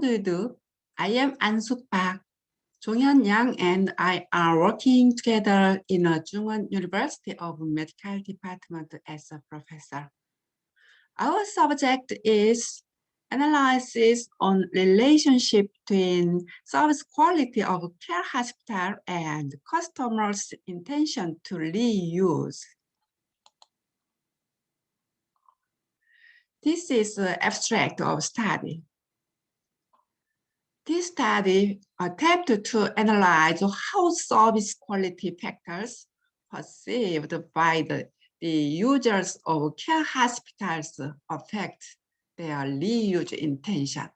How do you do? I am An-Sook Park. Jong-Hyun Yang and I are working together in a Jong-Hyun University of Medical Department as a professor. Our subject is analysis on relationship between service quality of care hospital and customers' intention to reuse. This is the abstract of study. This study attempted to analyze how service quality factors perceived by the users of care hospitals affect their reuse intention.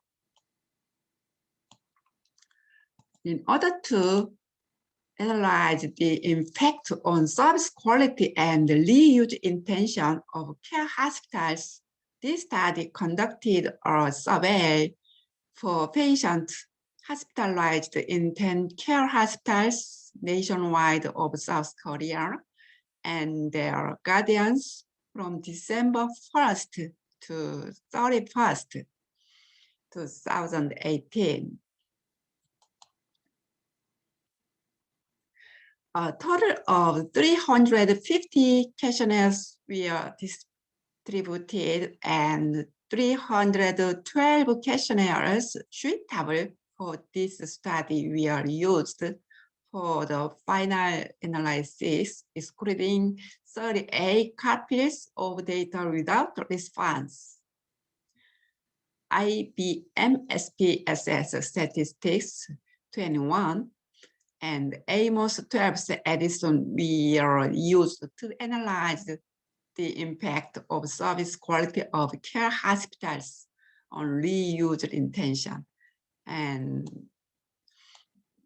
In order to analyze the impact on service quality and reuse intention of care hospitals, this study conducted a survey for patients hospitalized in 10 care hospitals nationwide of South Korea and their guardians from December 1st to 31st, 2018. A total of 350 questionnaires were distributed and 312 questionnaires suitable for this study were used for the final analysis, excluding 38 copies of data without response. IBM SPSS statistics 21 and Amos 12 edition were used to analyze the impact of service quality of care hospitals on reuse intention, and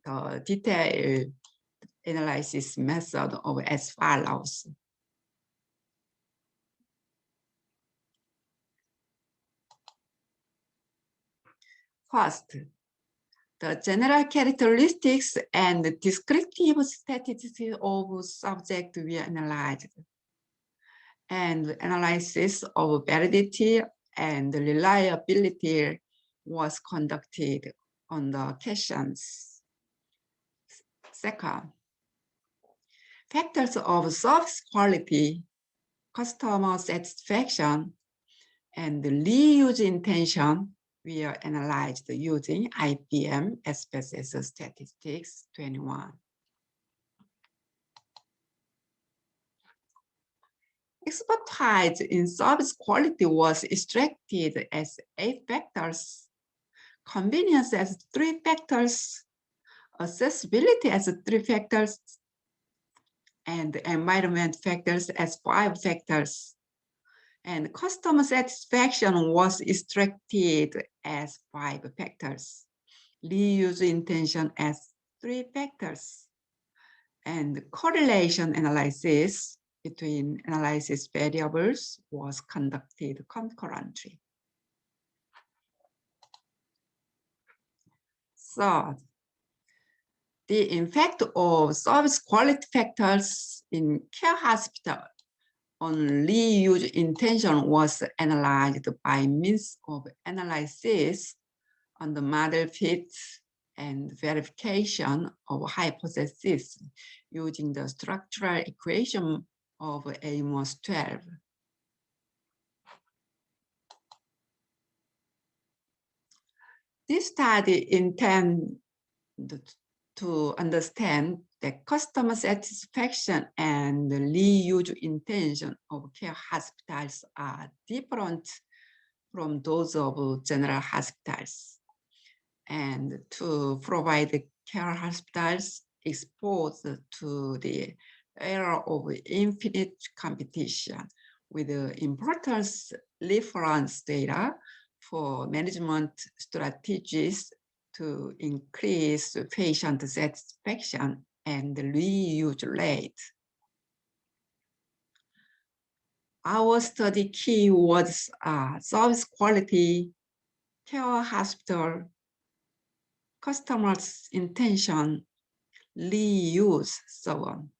the detailed analysis method of as follows. First, the general characteristics and descriptive statistics of subject were analyzed, and analysis of validity and reliability was conducted on the questions. Second, factors of service quality, customer satisfaction, and reuse intention were analyzed using IBM SPSS statistics 21. Expertise in service quality was extracted as 8 factors, convenience as 3 factors, accessibility as 3 factors, and environment factors as 5 factors. And customer satisfaction was extracted as 5 factors, reuse intention as 3 factors, and correlation analysis between analysis variables was conducted concurrently. Third, the impact of service quality factors in care hospital on reuse intention was analyzed by means of analysis on the model fit and verification of hypothesis using the structural equation of Amos 12. This study intended to understand that customer satisfaction and the reuse intention of care hospitals are different from those of general hospitals, and to provide the care hospitals exposed to the era of infinite competition with important reference data for management strategies to increase patient satisfaction and reuse rate. Our study keywords are service quality, care hospital, customers' intention, reuse, so on.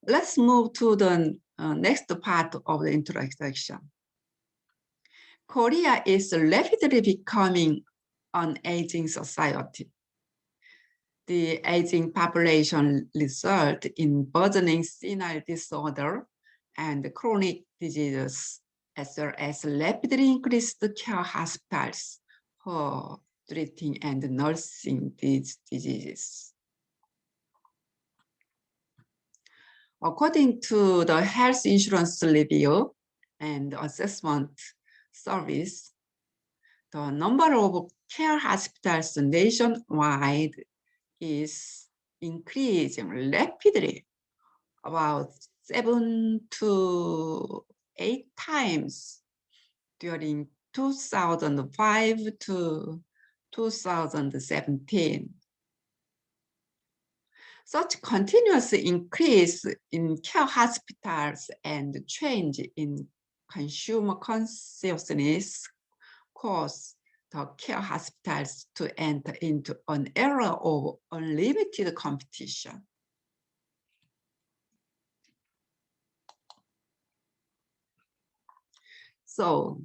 Let's move to the next part of the introduction. Korea is rapidly becoming an aging society. The aging population results in burgeoning senile disorder and chronic diseases, as well as rapidly increased care hospitals for treating and nursing these diseases. According to the Health Insurance Review and Assessment Service, the number of care hospitals nationwide is increasing rapidly, about 7 to 8 times during 2005 to 2017. Such continuous increase in care hospitals and change in consumer consciousness cause the care hospitals to enter into an era of unlimited competition. So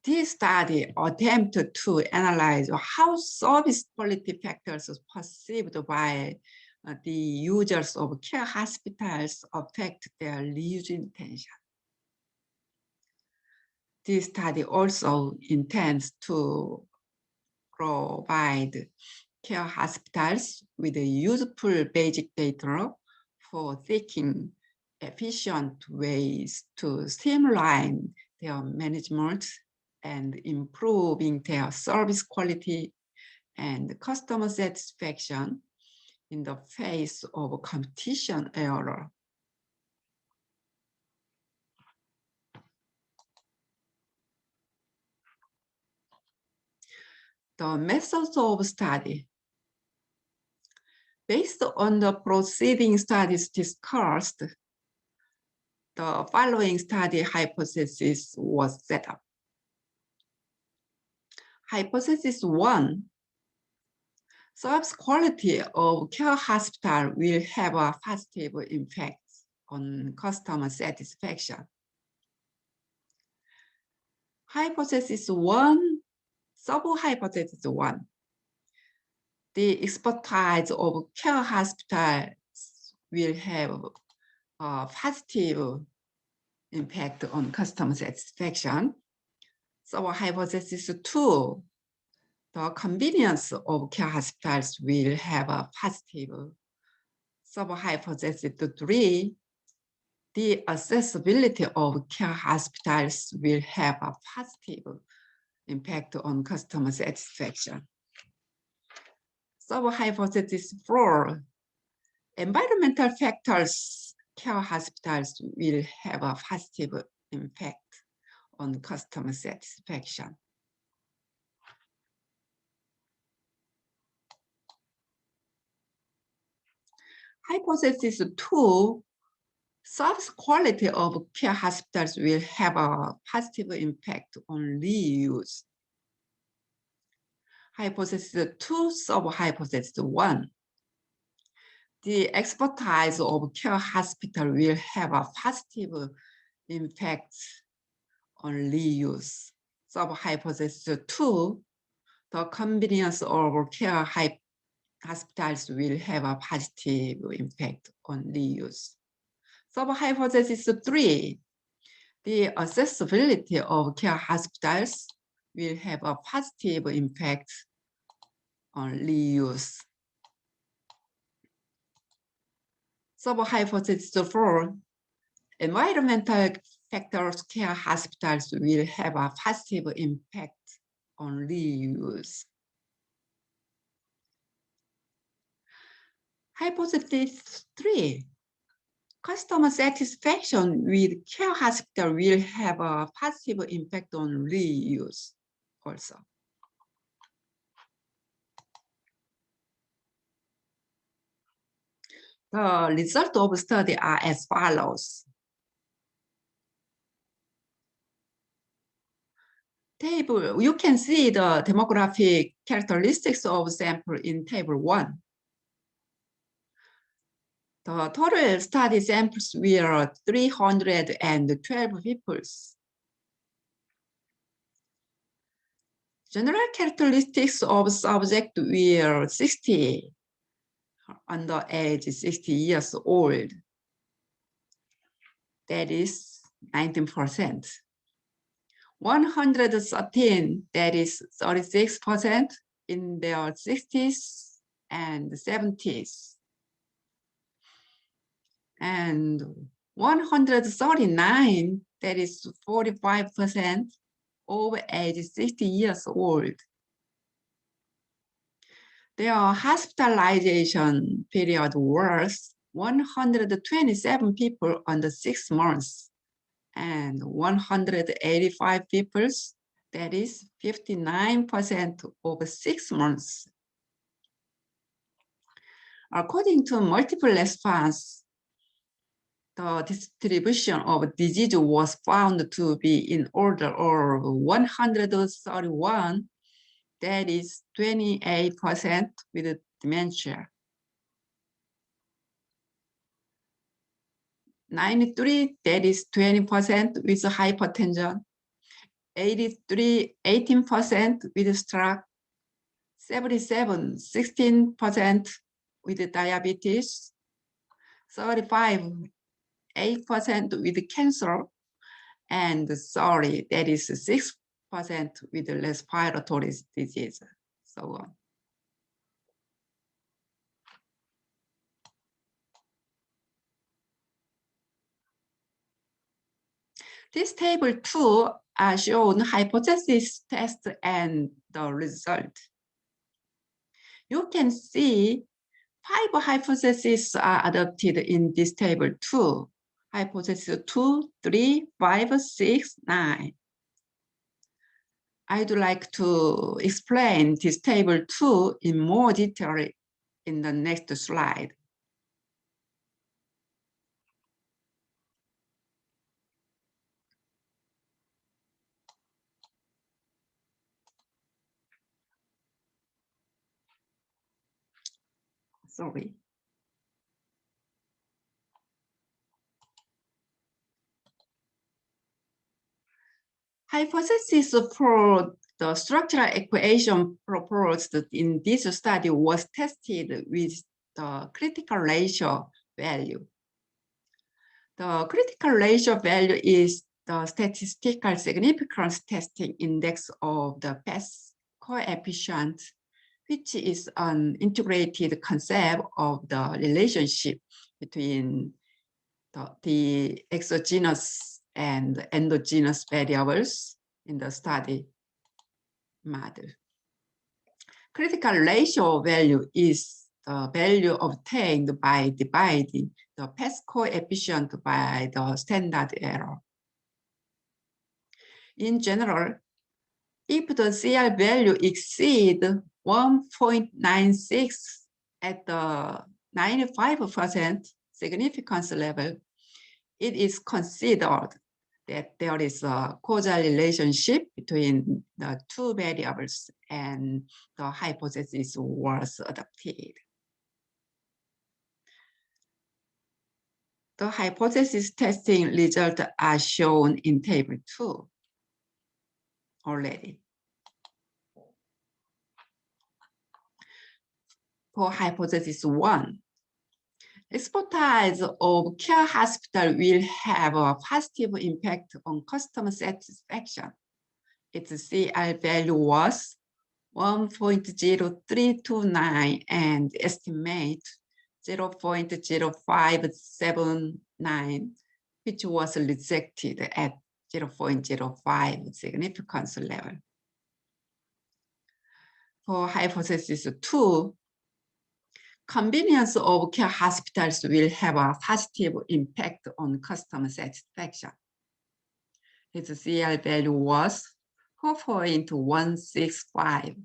this study attempted to analyze how service quality factors perceived by the users of care hospitals affect their reuse intention. This study also intends to provide care hospitals with useful basic data for seeking efficient ways to streamline their management and improving their service quality and customer satisfaction in the face of a competition era. The methods of study. Based on the preceding studies discussed, the following study hypothesis was set up. Hypothesis 1, service quality of care hospital will have a positive impact on customer satisfaction. Hypothesis 1, sub-hypothesis 1, the expertise of care hospitals will have a positive impact on customer satisfaction. Sub-hypothesis 2, the convenience of care hospitals will have a positive. Sub-hypothesis 3, the accessibility of care hospitals will have a positive impact on customer satisfaction. Sub-hypothesis 4, environmental factors, care hospitals will have a positive impact on customer satisfaction. Hypothesis 2, service quality of care hospitals will have a positive impact on reuse. Hypothesis 2, sub-hypothesis 1, the expertise of care hospital will have a positive impact on reuse. Sub-hypothesis 2, the convenience of care hospitals will have a positive impact on reuse. Sub-hypothesis 3, the accessibility of care hospitals will have a positive impact on reuse. Sub-hypothesis 4, environmental factors, care hospitals will have a positive impact on reuse. Hypothesis 3, customer satisfaction with care hospital will have a positive impact on reuse also. The results of the study are as follows. Table, you can see the demographic characteristics of sample in table 1. The total study samples were 312 people. General characteristics of subject were 60, under age 60 years old. That is 19%. 113, that is 36%, in their 60s and 70s. And 139, that is 45%, over age 60 years old. Their hospitalization period was 127 people under 6 months and 185 people, that is 59% over 6 months. According to multiple response, the distribution of disease was found to be in order of 131, that is 28% with dementia. 93, that is 20% with hypertension. 83, 18% with stroke. 77, 16% with diabetes. 35, 8% with cancer. And 30, that is 6% with respiratory disease, so on. This table 2 are shown hypothesis test and the result. You can see 5 hypotheses are adopted in this table 2. Hypothesis 2, 3, 5, 6, 9. I'd like to explain this table 2 in more detail in the next slide. Sorry. Hypothesis for the structural equation proposed in this study was tested with the critical ratio value. The critical ratio value is the statistical significance testing index of the Best coefficient, which is an integrated concept of the relationship between the exogenous and endogenous variables in the study model. Critical ratio value is the value obtained by dividing the Best coefficient by the standard error. In general, if the CR value exceeds 1.96 at the 95% significance level, it is considered that there is a causal relationship between the 2 variables and the hypothesis was adopted. The hypothesis testing results are shown in table 2 already. For hypothesis 1, expertise of care hospital will have a positive impact on customer satisfaction. Its CR value was 1.0329 and estimate 0.0579, which was rejected at 0.05 significance level. For hypothesis 2, convenience of care hospitals will have a positive impact on customer satisfaction. Its CR value was 4.165,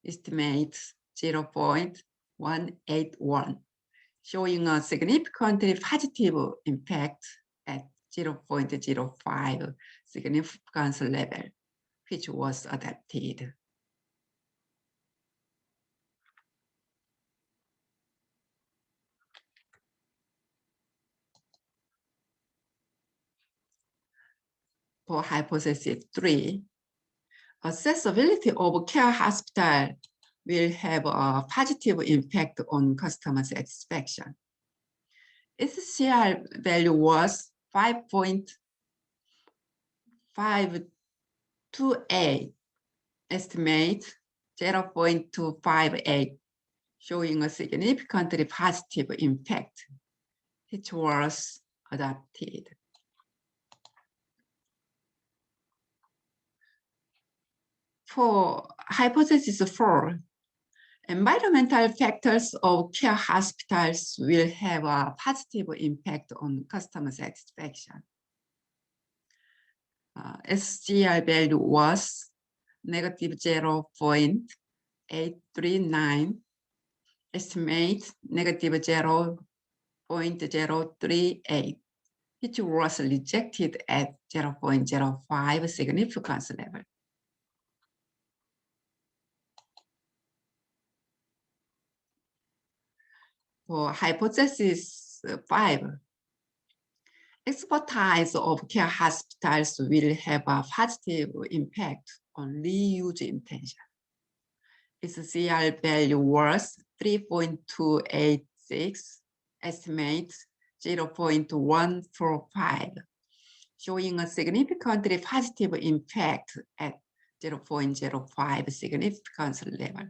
estimate 0.181, showing a significantly positive impact at 0.05 significance level, which was adapted. For hypothesis 3, Accessibility of care hospital will have a positive impact on customer satisfaction. Its CR value was 5.528, estimate 0.258, showing a significantly positive impact, which was adopted. For hypothesis 4, environmental factors of care hospitals will have a positive impact on customer satisfaction. SGR value was negative 0.839, estimate negative 0.038, which was rejected at 0.05 significance level. For hypothesis 5, expertise of care hospitals will have a positive impact on reuse intention. Its CR value was 3.286, estimate 0.145, showing a significantly positive impact at 0.05 significance level.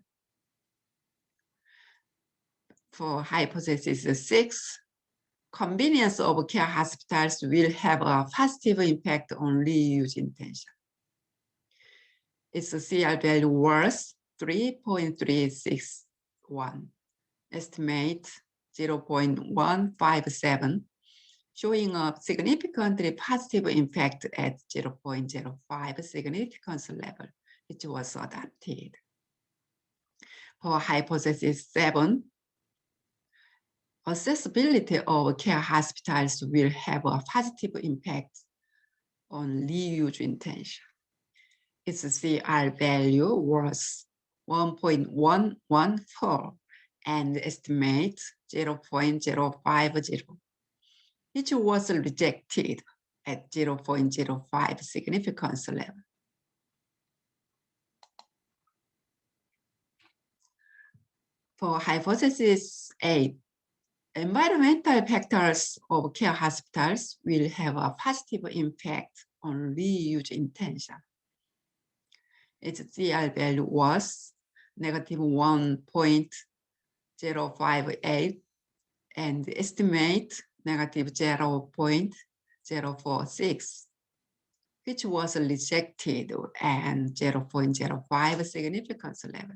For hypothesis 6, convenience of care hospitals will have a positive impact on reuse intention. Its CR value was 3.361, estimate 0.157, showing a significantly positive impact at 0.05 significance level, which was adopted. For hypothesis 7, accessibility of care hospitals will have a positive impact on reuse intention. Its CR value was 1.114 and estimate 0.050, which was rejected at 0.05 significance level. For hypothesis 8, environmental factors of care hospitals will have a positive impact on reuse intention. Its CR value was negative 1.058 and estimate negative 0.046, which was rejected at 0.05 significance level.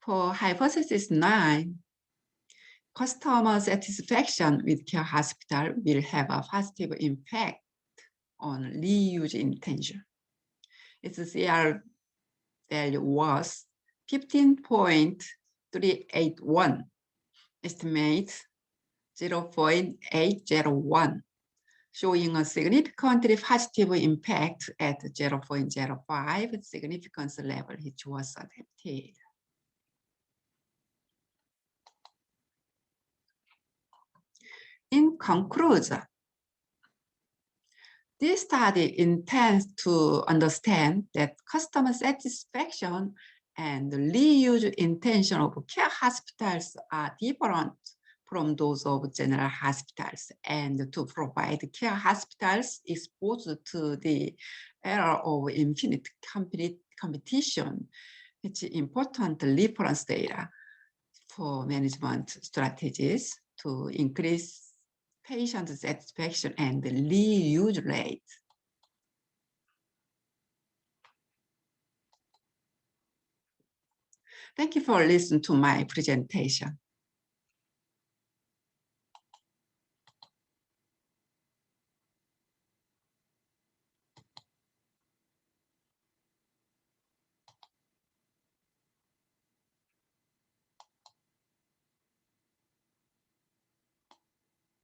For hypothesis 9, customer satisfaction with care hospital will have a positive impact on reuse intention. Its CR value was 15.381, estimate 0.801, showing a significantly positive impact at 0.05 significance level, which was adopted. In conclusion, this study intends to understand that customer satisfaction and reuse intention of care hospitals are different from those of general hospitals, and to provide care hospitals exposed to the era of infinite competition, which is important reference data for management strategies to increase patient satisfaction and the reuse rate. Thank you for listening to my presentation.